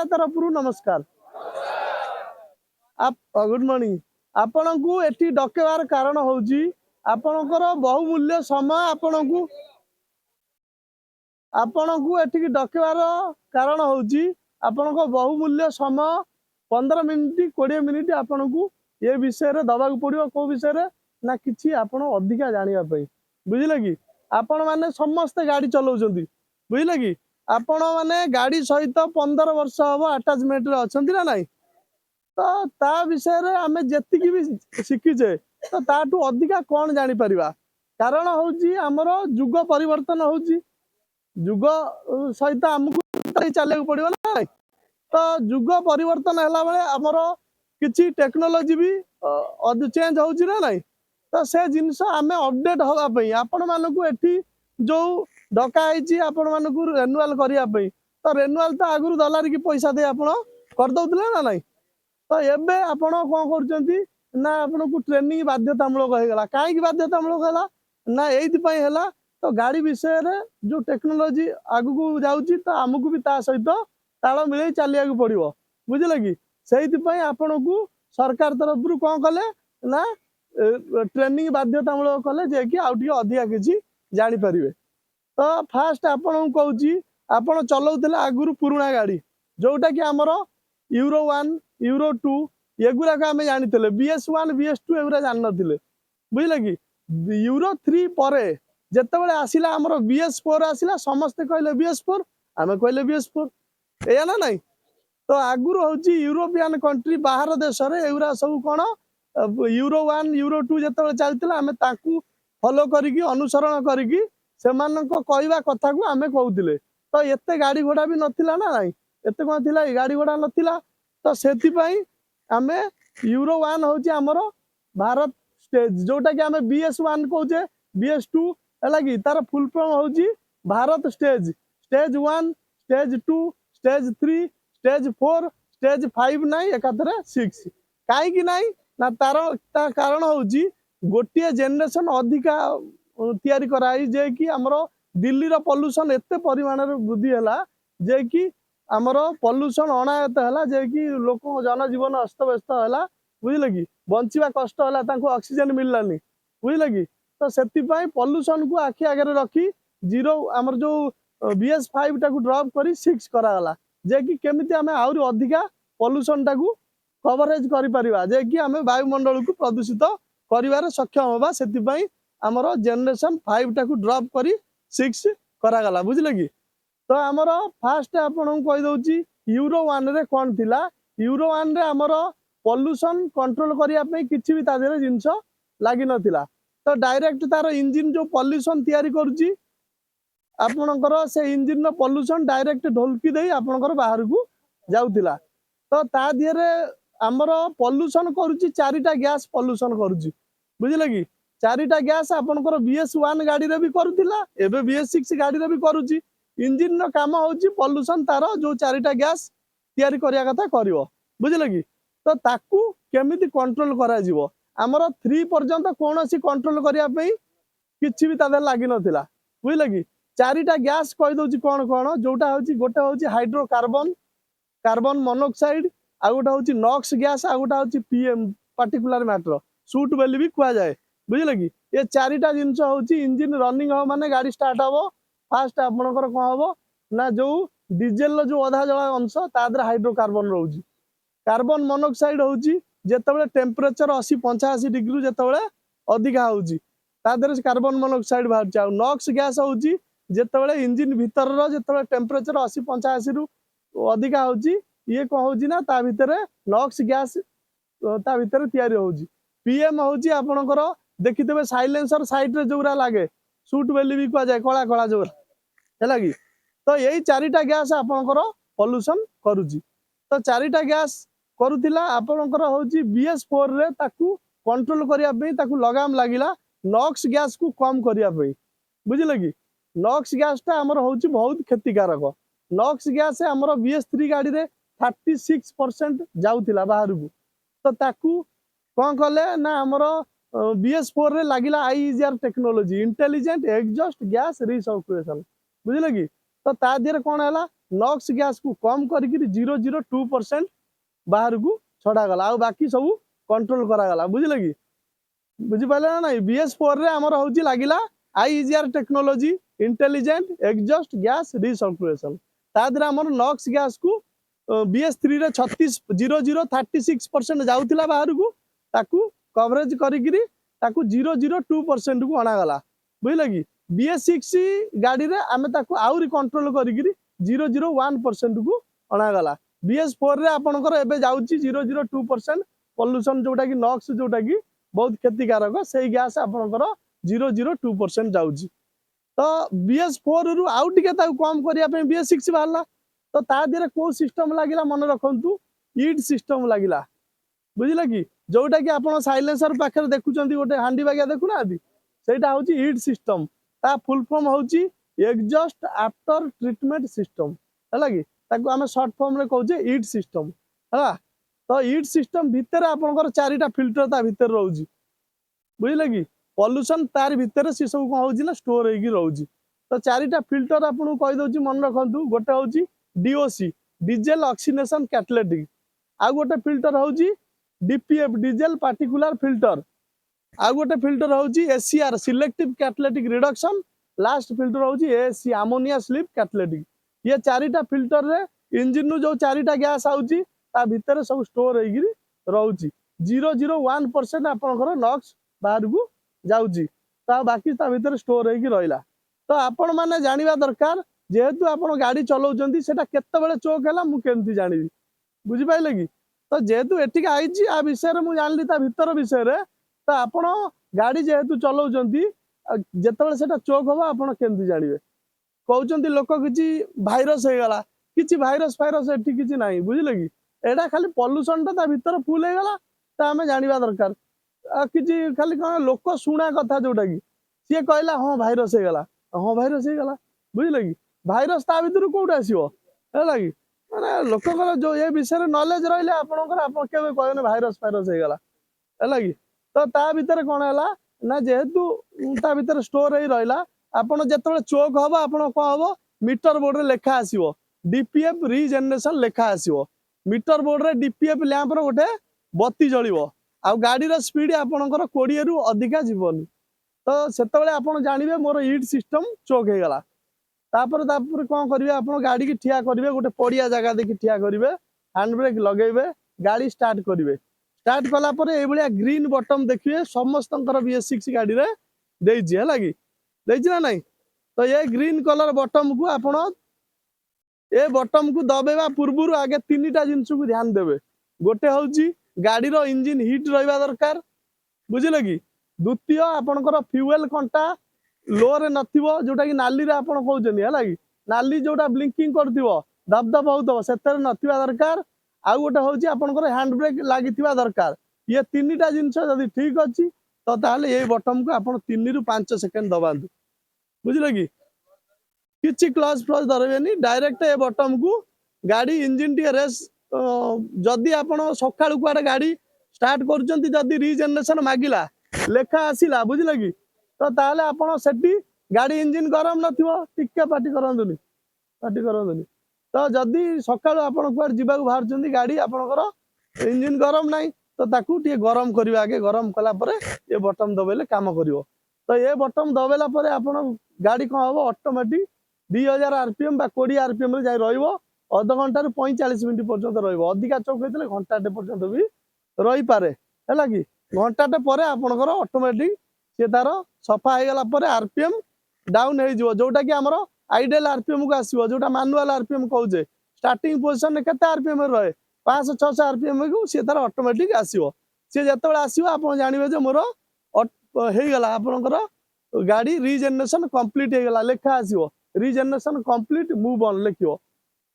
तरफ नमस्कार। आप गुड मॉर्निंग। आपण को एटी डकेबार कारण होउची आपणकर बहुमूल्य समय आपण को एटी डकेबार कारण होउची आपणक बहुमूल्य समय 15 मिनिट 20 मिनिट आपण को ये विषय रे दबा पड़ो को विषय रे ना किछि आपण अधिका जानिया पई बुझिले कि आपण माने समस्त गाड़ी चलाउछंती बुझिले कि आपण माने गाड़ी सहित 15 वर्ष हबो अटैचमेंट रे अछंती ना नाही तो ता विषय रे आमे जेतिकी भी शिखिचे तो ताठू अधिका कोन जानि परिबा कारण होउची हमर जुग परिवर्तन होउची जुग सहित हमकु चले पड़िबो ना तो जुग परिवर्तन हैला बेले हमर किछि टेक्नोलॉजी भी चेंज होउची ना नाही तो से जिंस आमे अपडेट होगा पई आपण मानकु एठी जो डका आइची आपण मानकु रेन्युअल करिया पई तो रेन्युअल तो आगुरु डॉलर की पैसा दे आपण कर दउतले ना नाही तो एबे आपण कोन करचंती ना आपण को ट्रेनिंग बाध्यतामूलक हो गला काहे की बाध्यतामूलक होला ना एथि पई हैला तो गाड़ी विषय रे जो टेक्नोलॉजी आगु जाउची तो हमकु भी ता सहित ताळ मिले चलिया को पड़िबो बुझले कि सेहिति पई आपण को सरकार तरफ रु कोन कले ना ट्रेनिंग बाध्यतामूलक कले जे कि आउटी अधिका किछि जानि परिबे तो फास्ट आपण कहूची आपण चलाउतले आगुरु पुराना गाड़ी जोटा कि हमर यूरो 1 यूरो 2 एगुरा का आमे जानितले BS1 BS2 एगुरा जान नथिले बुझले कि यूरो 3 परे जेतेबेले आसिला हमर BS4 आसिला समस्त कहले BS4 आमे कहले BS4 एया ना नहीं तो आगुरु होची यूरोपियन कंट्री बाहर देश रे एगुरा सब कोन यूरो 1 यूरो 2 जेतेबेले चलतिला आमे ताकू फॉलो करिकि अनुसरण करिकि सेमानको कहवा कथा को आमे कहउतिले तो एते गाड़ी घोड़ा भी नथिला ना नहीं एते कोन थिला गाड़ी घोड़ा नथिला तो सेति पई आमे यूरो 1 होची हमर भारत स्टेज जोटा कि आमे BS1 कहउचे BS2 हला कि तार फुल फॉर्म होची Bharat stage stage 1 stage 2 stage 3 stage 4 stage 5 नाही एकाथरे 6 काई कि नाही ना तार कारण होची गोटिए जनरेशन अधिका तैयारी कराई जे कि हमरो दिल्ली रो पोल्यूशन एते परिमाण रे वृद्धि हला जे कि हमरो पोल्यूशन अनायत हला जे कि लोक जनजीवन अस्त व्यस्त हला बुझले कि बंचिबा कष्ट हला तांको ऑक्सीजन मिललानी बुझले कि तो सेति पई पोल्यूशन को आखि आगे रखी जीरो हमर जो BS5 टाकू ड्रॉप करी 6 करा हला जे कि केमिति हमें आउरी अधिका पोल्यूशन टाकू कवरेज करि परिबा जे कि हमें वायुमंडल को प्रदूषित करिवार सक्षम होबा सेति पई हमर जनरेशन 5 टाकू ड्रॉप करी 6 करा गला बुझले कि तो हमर फास्ट आपन कहि दउची यूरो 1 रे कोन थिला यूरो 1 रे हमर पोल्यूशन कंट्रोल करिया पे किछि भी तादेरे जिंस लागि नथिला तो डायरेक्ट तार इंजन जो पोल्यूशन तैयारी करूची आपनकर से इंजन रो पोल्यूशन डायरेक्ट ढोलकी देई आपनकर बाहर को जाउथिला तो ता दियरे हमर पोल्यूशन करूची चारिटा गैस पोल्यूशन करूची बुझले कि चारिटा गैस आपनकर BS1 गाड़ी रे भी करूथिला एबे BS6 गाड़ी रे भी करूची इंजन रो काम होची पोल्यूशन तार जो चारिटा गैस तैयारी करिया कथा करिवो बुझले कि तो ताकू केमिति कंट्रोल करा जिवो हमर 3 पर्यंत कोनोसी कंट्रोल करिया पई किछि भी तादे लागि नथिला बुझले कि चारिटा गैस कहि दउची कोन कोन जोटा होची गोटा होची हाइड्रोकार्बन कार्बन मोनोऑक्साइड आ गोटा होची नॉक्स गैस आ गोटा होची PM पार्टिकुलर मैटर सूट बेली भी कुआ जाए बुझले कि ये चारिटा जिंस होची इंजन रनिंग हो माने गाड़ी स्टार्ट हबो फास्ट आपनकर कोन हबो ना जो डीजल जो आधा जला अंश तादर हाइड्रोकार्बन रहउची कार्बन मोनोऑक्साइड होची जेतेबेले टेम्परेचर 80 85 डिग्री जेतेबेले अधिका होची तादर कार्बन मोनोऑक्साइड बाहर जाउ नॉक्स गैस होची जेतेबेले इंजन भीतर रो जेतेबेले टेम्परेचर 80 85 रु अधिका होची ये कोन होची ना ता भीतर नॉक्स गैस ता भीतर तयारी होची PM होची आपनकर देखितबे साइलेंसर साइड रे जोरा लागे सूट बेली भी को जाय कळा कळा जोर हैला कि तो यही चारिटा गैस आपनकर पोल्यूशन करूची तो चारिटा गैस करूथिला आपनकर होची BS4 रे ताकू कंट्रोल करिया पे ताकू लगाम लागिला नॉक्स गैस को कम करिया पे बुझले कि नॉक्स गैस ता हमर होची बहुत क्षतिकारक नॉक्स गैस से हमर BS3 गाड़ी रे 36% जाउथिला बाहर को तो ताकू कोन कले ना हमर BS4 रे लागिला IEGR technology intelligent exhaust gas recirculation बुझले कि तो ता दियर कोन हला नॉक्स गैस को कम करके 0.02% बाहर को छड़ा गला आ बाकी सब कंट्रोल करा गला बुझले कि बुझी पाले ना नहीं BS4 रे हमर होची लागिला IEGR technology intelligent exhaust gas recirculation तादरा हमर नॉक्स गैस को BS3 रे 0.36% जाउतिला बाहर को ताकू कवरेज करिकरी ताकू 0.02% को अना गला बुझले कि BS6 गाड़ी रे आमे ताकू आउरी कंट्रोल करिकरी 0.01% को अना गला BS4 रे आपनकर एबे जाउची 0.02% पोल्यूशन जोटा कि नॉक्स जोटा कि बहुत क्षतिकारक से गैस आपनकर 0.02% जाउची तो BS4 रु आउ टिके ताकू कम करिया पे BS6 बाहरला तो ता दिरे को सिस्टम लागिला मन रखंतु ईड सिस्टम लागिला बुझिला कि जोटा कि आपण साइलेंसर पाखर देखुचंती गोटे हांडी बागिया देखुना आदि सेटा होची ईड सिस्टम ता फुल फॉर्म होची एग्जॉस्ट आफ्टर ट्रीटमेंट सिस्टम हला कि ताकू हमें शॉर्ट फॉर्म रे कहूचे ईड सिस्टम हला तो ईड सिस्टम भीतर आपनकर चारिटा फिल्टर ता भीतर रहउची बुझिले कि पोल्यूशन तार भीतर से सब कोन होची ना स्टोर हेगी रहउची तो चारिटा फिल्टर आपन कहि दउची मन रखंतु गोटे होची DOC डीजल ऑक्सीनेशन कैटालिटिक आ गोटे फिल्टर होची DPF डीजल पार्टिकुलर फिल्टर आ गोटे फिल्टर होची SCR selective catalytic reduction last filter होची ASC अमोनिया स्लीप कैटालिटिक ये चारिटा फिल्टर रे इंजन नु जो चारिटा गैस आउची ता भीतर सब स्टोर हेगी रहउची 0.01% आपनकर नॉक्स बाहर को जाउची ता बाकी ता भीतर स्टोर हेगी रहिला तो आपण माने जानिबा दरकार जेहेतु आपण गाड़ी चलाउचंती सेटा केते बेले चोक हैला मु केमती जानिबी बुझी पाइले कि तो जेहेतु एटिक आइची आ विषय रे मु जानली ता भीतर विषय रे तो आपण गाड़ी जेहेतु चलाउचंती जेते बेले सेटा चोक होबा आपण केमती जानिबे कहउचंती लोक किछि भाइरस हे गला किछि भाइरस फाइरस एठी किछि नाही बुझिले कि एडा खाली पोल्यूशन ता भीतर फुल हे गला ता हमें जानिबा दरकार किछि खाली कोन लोक सुना कथा जोटा कि से कहला हां भाइरस हे गला हां भाइरस हे गला बुझिले कि भाइरस ता भीतर कोड आसीबो हैला कि माने लोककर जो ये विषय रे नॉलेज रहले आपनकर आपन केबे कहने भाइरस फाइरस हे गला हैला कि तो ता भीतर कोन हैला ना जेहेतु ता भीतर स्टोर हे रहला आपन जेतबे चोक होबो आपन को होबो मीटर बोर्ड रे लेखा आसीबो DPF रीजनरेशन लेखा आसीबो मीटर बोर्ड रे DPF लैंप रो गोटे बत्ती जळिबो आ गाड़ी रो स्पीड आपनकर 20 रु अधिका जीवनी तो सेतबेले आपन जानिबे मोर ईड सिस्टम चोक हे गला तापर कौन करिवे आपण गाड़ी की ठिया करिवे गोटे पड़िया जगह देखि ठिया करिवे हैंड ब्रेक लगेइबे गाड़ी स्टार्ट करिवे स्टार्ट कला परे ए भलिया ग्रीन बटन देखिए समस्तंकर BS6 गाड़ी रे देइछि हैला कि देइछि ना नहीं तो ये ग्रीन कलर बटन को आपण ए बटन को दबेबा पूर्व आगे तीनटा जिंस को ध्यान देबे गोटे होउची गाड़ी रो इंजन हीट रहबा दरकार बुझिले कि द्वितीय आपनकर फ्यूएल कंटा लो रे नथिबो जोटा कि नाली रे आपण कहउचनी हैला कि नाली जोटा ब्लिंकिंग करथिबो दबदब होउतबो सेतर नथिबा दरकार आ गोटे होउची आपनकर हैंड ब्रेक लागिथिबा दरकार ये तीनटा जिंस जदी ठीक अछि तो ताले ए बटन को आपण 3 रु 5 सेकंड दबांतु बुझिले कि किछि क्लच फ्लच धरबेनी डायरेक्ट ए बटन को गाड़ी इंजन टी रेस जदी आपण सकाळु कुआडे गाड़ी स्टार्ट करचंती जदी रीजनरेशन मागिला लेखा आसिला बुझिले कि तो ताले आपण सेठी गाड़ी इंजन गरम नथिबो टिक्के पार्टी करंदुनी तो जदी सकाळु आपण कुआडे जिबाक बाहरचंती गाड़ी आपणकर इंजन गरम नाही तो ताकू टिके गरम करिवा आगे गरम कला परे ए बटन दबेले काम करिवो तो ए बटन दबेला परे आपण गाड़ी कोन होबो ऑटोमेटिक 2000 आरपीएम बा 20 आरपीएम रे जाय रहइबो आधा घंटा रे 45 मिनिट पर्यंत रहइबो अधिका चौक हेतले घंटाटे पर्यंत भी रही पारे हैला कि घंटाटे परे आपणकर ऑटोमेटिक से तार सफा हे गला परे आरपीएम डाउन हे जिवो जोटा कि हमरो आइडियल आरपीएम को आसीबो जोटा मैनुअल आरपीएम कहउजे स्टार्टिंग पोजीशन रे केते आरपीएम रहे 500 600 आरपीएम को से तार ऑटोमेटिक आसीबो से जतबेला आसीबो आपण जानिबे जे मोर हे गला आपणकर गाड़ी रीजनरेशन कंप्लीट हे गला लेखा आसीबो रीजनरेशन कंप्लीट मूव ऑन लिखियो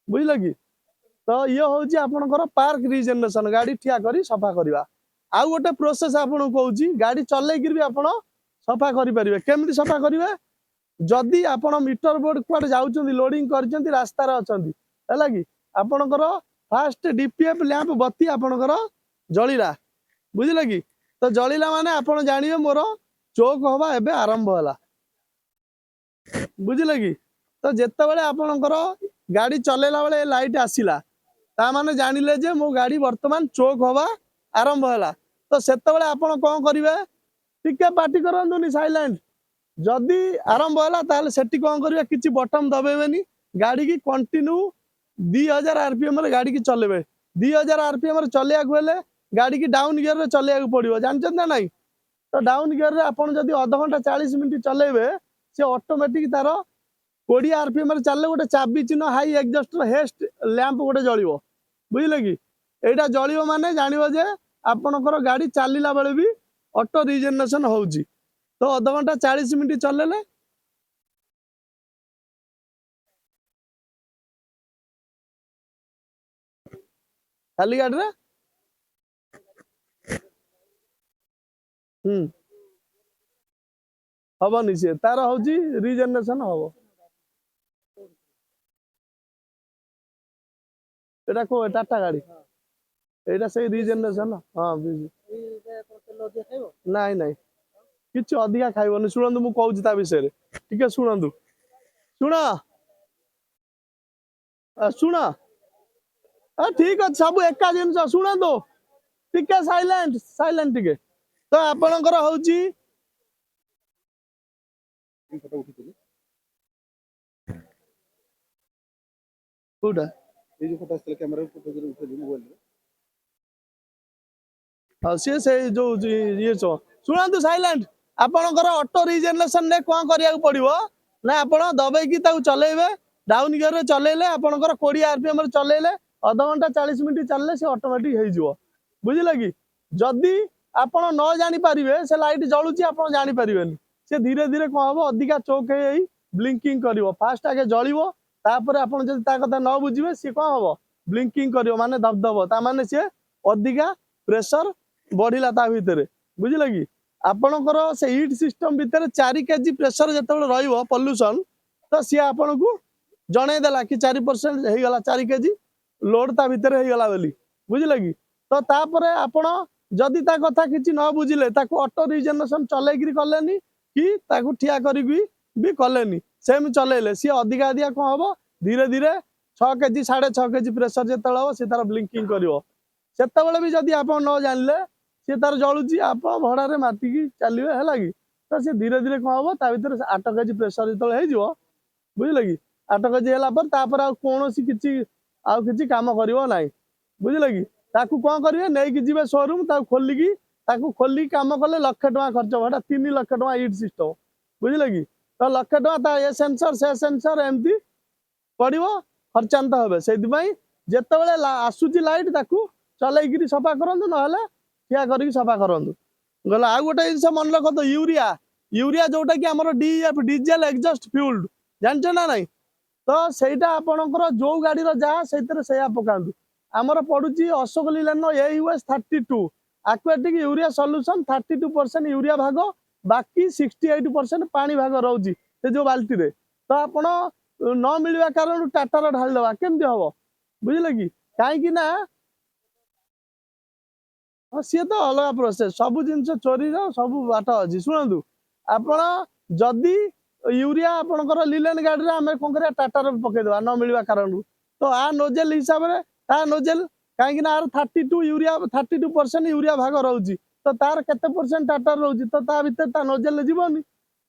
बुझिले कि तो ये होची आपणकर पार्क रीजनरेशन गाड़ी ठिया करी सफा करबा आ गोटे प्रोसेस आपण कहउची गाड़ी चलै गिर भी आपण सफा करि परिबे केमति सफा करिवे जदी आपण मीटर बोर्ड कुआडे जाउचंती लोडिंग करचंती रास्ता रे अचंती हैला कि आपणकर फास्ट DPF लैंप बत्ती आपणकर जळिला बुझिले कि तो जळिला माने आपण जानिबे मोर चोक होबा एबे आरंभ होला बुझिले कि तो जेते बेले आपणकर गाड़ी चलेला बेले लाइट आसिला ता माने जानिले जे मो गाड़ी वर्तमान चोक हवा आरंभ होला तो सेतेबेले आपण कोन करिवे टिके पार्टी करंतुनी साइलेंट जदि आरंभ होला ताले सेठी कोन करिवे किछि बटन दबेबेनी गाड़ी की कंटिन्यू 2000 आरपीएम रे गाड़ी की चलेबे 2000 आरपीएम रे चलेया हेले गाड़ी की डाउन गियर रे चलेया पड़िबो जानछन ना नहीं तो डाउन गियर रे आपण जदि आधा घंटा 40 मिनिट चलेबे से ऑटोमेटिक तार 20 आरपीएम रे चलले गोटे चाबी चिन्ह हाई एग्जॉस्ट हेस्ट लैंप गोटे जळिबो बुझिले कि एटा जळिबो माने जानिबो जे आपनकर गाड़ी चलिला बेले भी ऑटो रिजेनरेशन होउची तो आधा घंटा 40 मिनिट चलेले खाली गाड़ी रे हबनी से तार होउची रिजेनरेशन हबो एटा को टाटा गाड़ी एटा से रिजेनरेशन हां नहीं नहीं किछ अधिका खाइबनी सुनंदु मु कहूची ता विषय रे ठीक है सुनंदु सुन सुन ठीक अच्छे सब एका जिनस शुणु टिके साइलेंट साइलेंट टिके तो आपणकर होउची कोटा ए जो फोटो आस्ते कैमरा फोटो जो उठेली मोबाइल रे हां से जो ये छो शुणु साइलेंट आपणकर ऑटो रिजेनरेशन ने कोन करिया पड़िबो ना आपण दबे की ताऊ चलेबे डाउन गियर रे चलेले आपणकर 20 आरपीएम रे चलेले आधा घंटा 40 मिनिट चलले से ऑटोमेटिक हे जिवो बुझिले कि जदी आपण न जानि परिबे से लाइट जळुची आपण जानि परिबेनी से धीरे धीरे कोन हबो अधिका चौक हे ब्लिंकिंग करिवो फास्ट आगे जळिवो तापर आपण जदी ता कथा न बुझिबे से कोन हबो ब्लिंकिंग करिवो माने दबदब ता माने से अधिका प्रेशर बढ़िला ता भितरे बुझिले कि आपणकर से हीट सिस्टम भितरे 4 केजी प्रेशर जतबे रहिवो पोल्यूशन तो सी आपण को जणे देला कि 4% हे गला 4 केजी लोड ता भितर हे गला बोली बुझिले कि तो तापरे आपण जदी ता कथा किछि न बुझिले ताको ऑटो रिजेनरेशन चलेगिरी कलेनी कि ताको ठिया करी भी कलेनी सेम चलेले सी अधिका अधिका कोन हबो धीरे धीरे 6 केजी 6.5 केजी प्रेशर जेतल हो से तार ब्लिंकिंग करिवो सेतबेले भी जदी आपण न जानले से तार जळुची आपण भडा रे माटी की चलिवे हैला कि तो से धीरे धीरे कोन हबो ता भितर 8 केजी प्रेशर जेतल हे जिवो बुझिले कि 8 केजी हैला पर तापर आ कोनोसी किछि आउ किछि काम करिवो नाही बुझिले कि ताकू कोन करिवे नै कि जिवे शोरूम ताकू खोली काम कले लाख टका खर्च बडा 3 लाख टका हीट सिस्टम बुझिले कि तो लाख टका ता ए सेंसर से सेंसर एमती पड़िवो खर्चांत होबे सेति पई जेतेबेले आसुची लाइट ताकू चलेगिरी सफा करंतु नहले ठिया करिक सफा करंतु गला आ गोटे जिंस मन रख तो यूरिया यूरिया जोटा कि हमर डीएफ डीजल एग्जॉस्ट फ्यूल्ड जानछ ना नहीं तो सेटा आपणकर जो गाड़ी रो जा सेतरे सेया पकांतु हमर पडुची Ashok Leyland AUS 32 aquatic urea solution 32% urea भाग बाकी 68% पानी भाग रहउची से जो बाल्टी रे तो आपण न मिलवा कारण टाटा रो ढाल देबा केमती हबो बुझिले कि काहे कि ना सी तो अलग प्रोसेस सब जिनस चोरी रो सब बाट अछि सुनंदु आपण जदी यूरिया आपणकर लीलैंड गाड़ी रे हमें कोन करिया टाटा रो पके देबा न मिलवा कारण तो आ नोजल हिसाब रे ता नोजल काहे ना 32 यूरिया 32% यूरिया भाग रहउची तो तार केते परसेंट टाटा रहउची तो ता भीतर ता नोजल ले जीवनी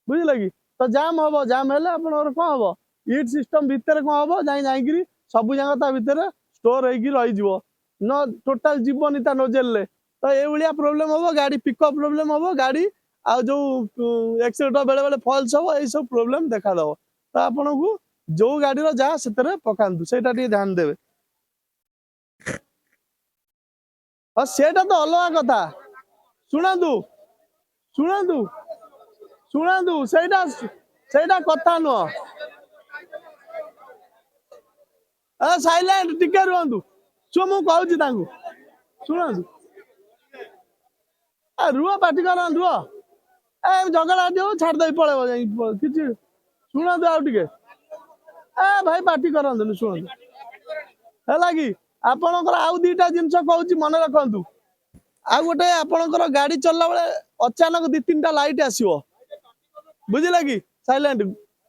बुझिले कि तो जाम हबो जाम हेले आपनर कोन हबो हीट सिस्टम भीतर कोन हबो जाई जाई गिरी सब जगह ता भीतर स्टोर हेगी रही जीवो न टोटल जीवनी ता नोजल ले तो ए भलिया प्रॉब्लम हबो गाड़ी पिकअप प्रॉब्लम हबो गाड़ी आ जो एक्सीडेंट बेले बेले फॉल्स हबो ए सब प्रॉब्लम देखा दबो तो आपन को जो गाड़ी रो जा सेतरे पकांतु सेटा टी ध्यान देबे और सेटा तो अलग कथा शुणु शुणु शुणु सेटा कथा नुह साइलेंट टिके रुहतु शु मु कहूची तांकु शुणु रुह पार्टी कर रुह ए झगड़ा दियो छाड़ दे पळेबो जाई किछि शुणु आउ टिके ए भाई पार्टी करंतु शुणु हैला कि आपणकर आउ दीटा जिनस कहूची मन रखंतु आ गोटे आपणकर गाड़ी चलला बेले अचानक 2-3टा लाइट आसीबो बुझिला कि साइलेंट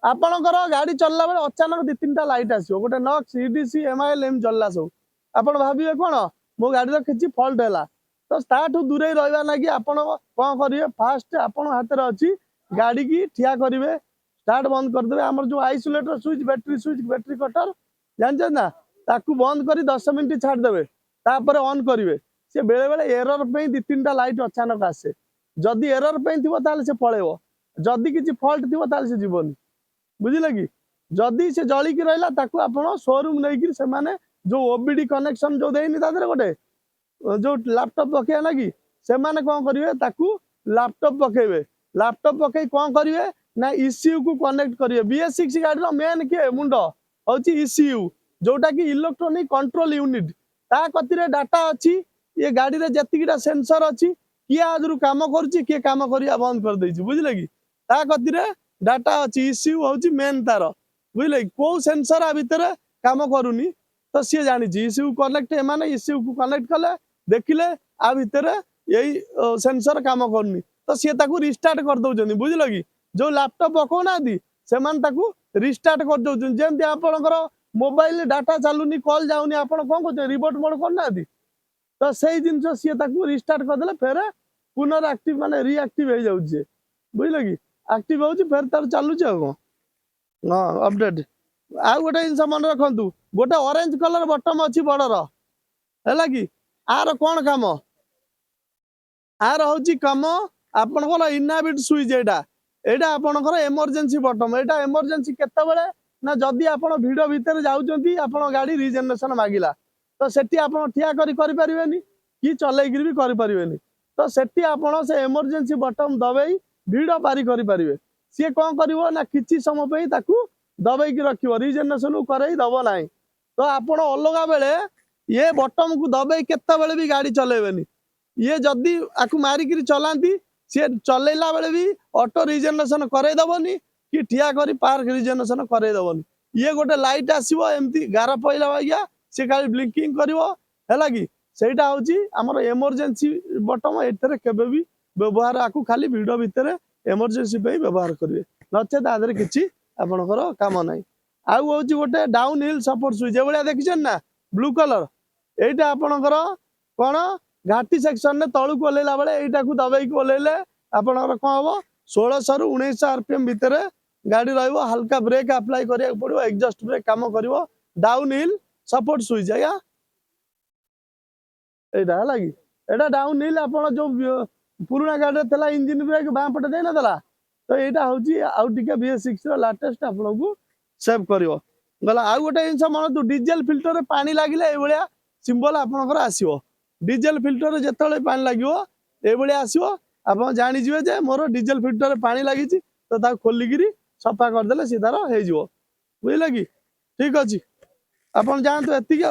ଆପଣଙ୍କର ଗାଡ଼ି ଚଲିଲା ବେଳେ ଅଚାନକ 2-3ଟା ଲାଇଟ୍ ଆସିବ, ଗୋଟେ ନକ୍ସ ଇଡିସି ଏମ୍ଆଇଏଲ୍ ଏମିତି ଜଳିଲା ସବୁ। ଆପଣ ଭାବିବେ କ'ଣ ମୋ ଗାଡ଼ିର କିଛି ଫଲ୍ଟ ହେଲା। ତ ତାଠୁ ଦୂରେଇ ରହିବା ଲାଗି ଆପଣ କ'ଣ କରିବେ, ଫାଷ୍ଟ ଆପଣ ହାତରେ ଅଛି ଗାଡ଼ିକି ଠିଆ କରିବେ, ଷ୍ଟାର୍ଟ ବନ୍ଦ କରିଦେବେ। ଆମର ଯେଉଁ ଆଇସୋଲେଟର ସୁଇଚ୍, ବ୍ୟାଟେରୀ କଟର ଜାଣିଛନ୍ତି ନା, ତାକୁ ବନ୍ଦ କରି 10 ମିନିଟ୍ ଛାଡ଼ିଦେବେ, ତାପରେ ଅନ୍ କରିବେ। ସେ ବେଳେବେଳେ ଏରର ପାଇଁ 2-3ଟା ଲାଇଟ୍ ଅଚାନକ ଆସେ। ଯଦି ଏରର ପାଇଁ ଥିବ ତାହେଲେ ସେ ପଳେଇବ, ଯଦି କିଛି ଫଲ୍ଟ ଥିବ ତାହେଲେ ସେ ଯିବନି, ବୁଝିଲେ କି। ଯଦି ସେ ଜଳିକି ରହିଲା ତାକୁ ଆପଣ ସୋରୁମ୍ ନେଇକି ସେମାନେ ଯେଉଁ ଓବିଡି କନେକ୍ସନ୍ ଯେଉଁ ଦେଇନି ତା ଦେହରେ ଗୋଟେ ଯେଉଁ ଲାପଟପ୍ ପକେଇବା ଲାଗି, ସେମାନେ କ'ଣ କରିବେ, ତାକୁ ଲାପଟପ୍ ପକେଇବେ। ଲାପଟପ୍ ପକେଇ କ'ଣ କରିବେ ନା ଇସିୟୁକୁ କନେକ୍ଟ କରିବେ। BS6 ଗାଡ଼ିର ମେନ୍ କିଏ ମୁଣ୍ଡ ହେଉଛି ଇସିୟୁ, ଯେଉଁଟାକି ଇଲେକ୍ଟ୍ରୋନିକ୍ କଣ୍ଟ୍ରୋଲ ୟୁନିଟ୍। ତା କତିରେ ଡାଟା ଅଛି, ଏ ଗାଡ଼ିରେ ଯେତିକିଟା ସେନ୍ସର ଅଛି, କିଏ ଆଦରୁ କାମ କରୁଛି, କିଏ କାମ କରିବା ବନ୍ଦ କରିଦେଇଛି, ବୁଝିଲେ କି। ତା କତିରେ ଡାଟା ଅଛି, ଇସିୟୁ ହେଉଛି ମେନ୍ ତାର, ବୁଝିଲେ କି। କୋଉ ସେନ୍ସର ଆ ଭିତରେ କାମ କରୁନି ତ ସିଏ ଜାଣିଛି। ଇସିୟୁ କନେକ୍ଟ, ଏମାନେ ଇସିୟୁକୁ କନେକ୍ଟ କଲେ, ଦେଖିଲେ ଆ ଭିତରେ ଏଇ ସେନ୍ସର କାମ କରୁନି, ତ ସିଏ ତାକୁ ରିଷ୍ଟାର୍ଟ କରିଦେଉଛନ୍ତି, ବୁଝିଲ କି। ଯେଉଁ ଲାପଟପ୍ ପକାଉନାହାନ୍ତି ସେମାନେ ତାକୁ ରିଷ୍ଟାର୍ଟ କରିଦେଉଛନ୍ତି। ଯେମିତି ଆପଣଙ୍କର ମୋବାଇଲ ଡାଟା ଚାଲୁନି, କଲ୍ ଯାଉନି, ଆପଣ କ'ଣ କରୁଛନ୍ତି, ରିମୋଟ ମୋଡ୍ କରୁନାହାନ୍ତି, ତ ସେଇ ଜିନିଷ ସିଏ ତାକୁ ରିଷ୍ଟାର୍ଟ କରିଦେଲେ ଫେରେ ପୁନର ଆକ୍ଟିଭ ମାନେ ରିଆକ୍ଟିଭ ହେଇଯାଉଛି, ବୁଝିଲେ କି। ଆକ୍ଟିଭ ହେଉଛି ଫେରେ ତାର ଚାଲୁଛି ଆଉ କ'ଣ। ହଁ, ଅପଡେଟ୍। ଆଉ ଗୋଟେ ଜିନିଷ ମନେ ରଖନ୍ତୁ, ଗୋଟେ ଅରେଞ୍ଜ କଲର ବଟମ ଅଛି ବଡ଼ର, ହେଲା କି। ଆର କ'ଣ କାମ, ଆର ହେଉଛି କାମ ଆପଣଙ୍କର ଇନାବିଟ୍ ସୁଇଚ୍। ଏଇଟା ଆପଣଙ୍କର ଏମର୍ଜେନ୍ସି ବଟମ। ଏଇଟା ଏମର୍ଜେନ୍ସି କେତେବେଳେ ନା ଯଦି ଆପଣ ଭିଡ଼ ଭିତରେ ଯାଉଛନ୍ତି, ଆପଣ ଗାଡ଼ି ରିଜେନେରେସନ୍ ମାଗିଲା, ତ ସେଠି ଆପଣ ଠିଆ କରିପାରିବେନି କି ଚଲେଇକିରି ବି କରିପାରିବେନି। ତ ସେଠି ଆପଣ ସେ ଏମର୍ଜେନ୍ସି ବଟମ ଦବେଇ ଭିଡ଼ ପାରି କରିପାରିବେ। ସିଏ କ'ଣ କରିବ ନା କିଛି ସମୟ ପାଇଁ ତାକୁ ଦବେଇକି ରଖିବ, ରିଜେନେରେସନ୍ କରେଇ ଦେବ ନାହିଁ। ତ ଆପଣ ଅଲଗା ବେଳେ ଇଏ ବଟମକୁ ଦବେଇ କେତେବେଳେ ବି ଗାଡ଼ି ଚଲେଇବେନି। ଇଏ ଯଦି ଆକୁ ମାରିକିରି ଚଲାନ୍ତି, ସିଏ ଚଲେଇଲା ବେଳେ ବି ଅଟୋ ରିଜେନେରେସନ୍ କରେଇଦେବନି କି ଠିଆ କରି ପାର୍କ ରିଜେନେରେସନ୍ କରେଇଦେବନି। ଇଏ ଗୋଟେ ଲାଇଟ୍ ଆସିବ ଏମିତି ଗାର ପଇଲା ବାଗିଆ, ସିଏ ଖାଲି ବ୍ଲିଙ୍କିଂ କରିବ, ହେଲା କି। ସେଇଟା ହେଉଛି ଆମର ଏମର୍ଜେନ୍ସି ବଟମ। ଏଥିରେ କେବେ ବି ବ୍ୟବହାର, ଆକୁ ଖାଲି ଭିଡ଼ ଭିତରେ ଏମର୍ଜେନ୍ସି ପାଇଁ ବ୍ୟବହାର କରିବେ, ନଚେତ୍ ତା ଦେହରେ କିଛି ଆପଣଙ୍କର କାମ ନାହିଁ। ଆଉ ହେଉଛି ଗୋଟେ ଡାଉନ୍ ହିଲ୍ ସପୋର୍ଟ ସୁଇଚ୍, ଏଭଳିଆ ଦେଖିଛନ୍ତି ନା ବ୍ଲୁ କଲର। এইটা আপনার কোণ ঘাটি সেকশন তলুক ওহ্লাইলা বেড়ে এইটাকে দবাইকি ওহ্লাইলে আপনার কম হব 1600 ରୁ 1900 RPM ভিতরে গাড়ি রহব। হালকা ব্রেক আপ্লাই করা পড়ব, এক্সজস্ট ব্রেক কাম করব। ডাউন হিল সপোর্ট সুইচ আজ্ঞা এইটা হল কি, এটা ডাউন হিল আপনার যে পুরোনা গাড়ি লা ইঞ্জিন ব্রেক বাঁ পটে দেই না, তো এইটা হচ্ছে আউ টিকে BS6 লাটেস্ট আপনার সেভ করব। গলা আউ গোটে জিনিস মনে ডিজেল ফিল্টর পানি লাগিলে এইভাবে সিম্বল আপনার আসব। ডিজেল ফিল্টর যেতবে পানি লাগবে এইভাবে আসব, আপনার জাঁবে যে মোর ডিজেল ফিল্টর পানি লাগিছি, তো তাকে খোলিকি সফা করদেলে সে তার হয়ে, বুঝলে কি। ঠিক আছে, আপনার যাতে এতিকি।